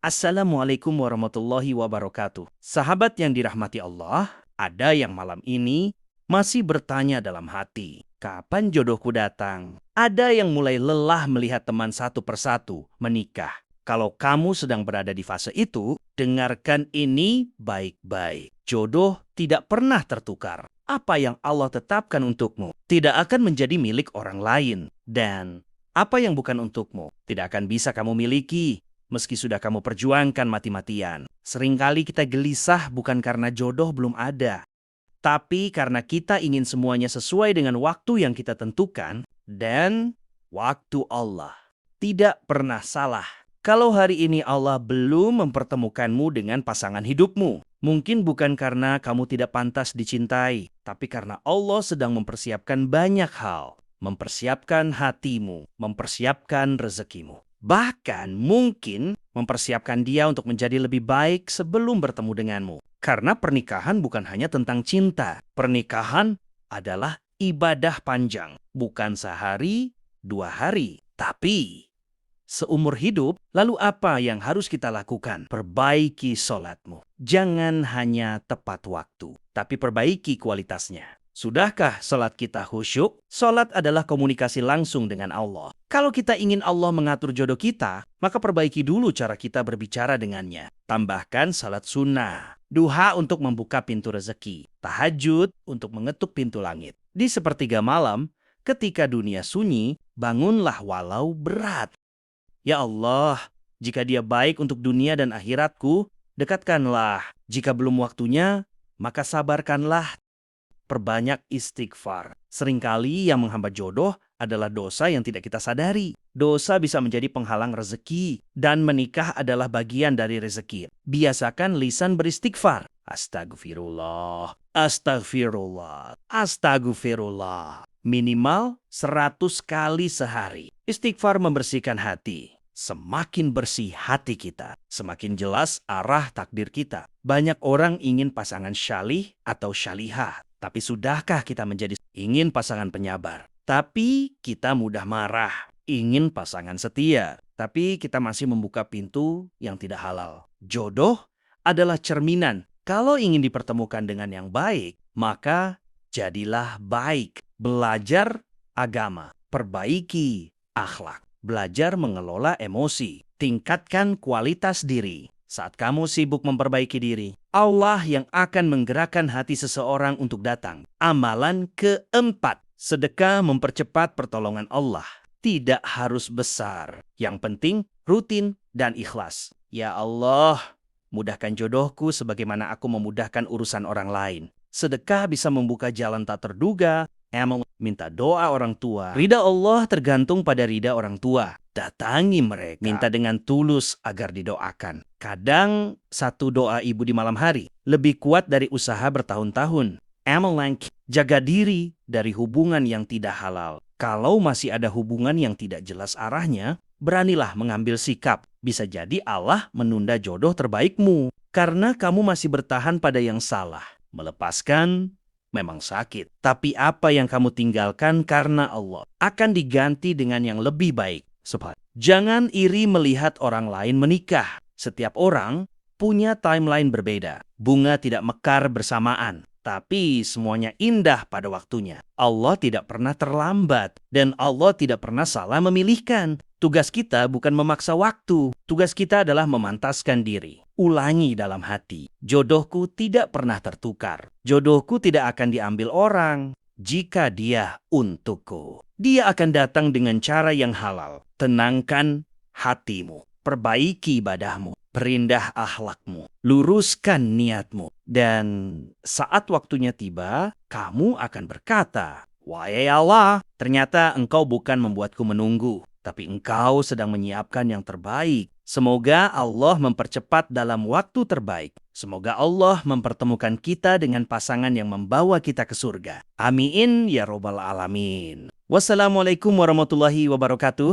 Assalamualaikum warahmatullahi wabarakatuh. Sahabat yang dirahmati Allah, ada yang malam ini masih bertanya dalam hati, kapan jodohku datang? Ada yang mulai lelah melihat teman satu persatu menikah. Kalau kamu sedang berada di fase itu, dengarkan ini baik-baik. Jodoh tidak pernah tertukar. Apa yang Allah tetapkan untukmu tidak akan menjadi milik orang lain. Dan apa yang bukan untukmu tidak akan bisa kamu miliki. Meski sudah kamu perjuangkan mati-matian, seringkali kita gelisah bukan karena jodoh belum ada, tapi karena kita ingin semuanya sesuai dengan waktu yang kita tentukan, dan waktu Allah tidak pernah salah. Kalau hari ini Allah belum mempertemukanmu dengan pasangan hidupmu, mungkin bukan karena kamu tidak pantas dicintai, tapi karena Allah sedang mempersiapkan banyak hal, mempersiapkan hatimu, mempersiapkan rezekimu. Bahkan mungkin mempersiapkan dia untuk menjadi lebih baik sebelum bertemu denganmu. Karena pernikahan bukan hanya tentang cinta. Pernikahan adalah ibadah panjang. Bukan sehari, 2 hari. Tapi seumur hidup, lalu apa yang harus kita lakukan? Perbaiki sholatmu. Jangan hanya tepat waktu, tapi perbaiki kualitasnya. Sudahkah sholat kita khusyuk? Sholat adalah komunikasi langsung dengan Allah. Kalau kita ingin Allah mengatur jodoh kita, maka perbaiki dulu cara kita berbicara dengannya. Tambahkan salat sunnah, duha untuk membuka pintu rezeki, tahajud untuk mengetuk pintu langit. Di sepertiga malam, ketika dunia sunyi, bangunlah walau berat. Ya Allah, jika dia baik untuk dunia dan akhiratku, dekatkanlah. Jika belum waktunya, maka sabarkanlah. Perbanyak istighfar. Seringkali yang menghambat jodoh adalah dosa yang tidak kita sadari. Dosa bisa menjadi penghalang rezeki, dan menikah adalah bagian dari rezeki. Biasakan lisan beristighfar. Astagfirullah, astagfirullah, astagfirullah. Minimal 100 kali sehari. Istighfar membersihkan hati. Semakin bersih hati kita, semakin jelas arah takdir kita. Banyak orang ingin pasangan syalih atau syalihah. Tapi sudahkah kita menjadi ingin pasangan penyabar? Tapi kita mudah marah. Ingin pasangan setia. Tapi kita masih membuka pintu yang tidak halal. Jodoh adalah cerminan. Kalau ingin dipertemukan dengan yang baik, maka jadilah baik. Belajar agama. Perbaiki akhlak. Belajar mengelola emosi. Tingkatkan kualitas diri. Saat kamu sibuk memperbaiki diri, Allah yang akan menggerakkan hati seseorang untuk datang. Amalan keempat, sedekah mempercepat pertolongan Allah. Tidak harus besar. Yang penting rutin dan ikhlas. Ya Allah, mudahkan jodohku sebagaimana aku memudahkan urusan orang lain. Sedekah bisa membuka jalan tak terduga. Minta doa orang tua. Ridha Allah tergantung pada ridha orang tua. Datangi mereka. Minta dengan tulus agar didoakan. Kadang satu doa ibu di malam hari lebih kuat dari usaha bertahun-tahun. Jaga diri dari hubungan yang tidak halal. Kalau masih ada hubungan yang tidak jelas arahnya, beranilah mengambil sikap. Bisa jadi Allah menunda jodoh terbaikmu. Karena kamu masih bertahan pada yang salah. Melepaskan memang sakit. Tapi apa yang kamu tinggalkan karena Allah akan diganti dengan yang lebih baik. Jangan iri melihat orang lain menikah. Setiap orang punya timeline berbeda. Bunga tidak mekar bersamaan, tapi semuanya indah pada waktunya. Allah tidak pernah terlambat, dan Allah tidak pernah salah memilihkan. Tugas kita bukan memaksa waktu. Tugas kita adalah memantaskan diri. Ulangi dalam hati. Jodohku tidak pernah tertukar. Jodohku tidak akan diambil orang jika dia untukku. Dia akan datang dengan cara yang halal. Tenangkan hatimu. Perbaiki ibadahmu. Perindah akhlakmu. Luruskan niatmu. Dan saat waktunya tiba, kamu akan berkata, "Wahai Allah, ternyata engkau bukan membuatku menunggu, tapi engkau sedang menyiapkan yang terbaik." Semoga Allah mempercepat dalam waktu terbaik. Semoga Allah mempertemukan kita dengan pasangan yang membawa kita ke surga. Amin ya robbal alamin. Wassalamualaikum warahmatullahi wabarakatuh.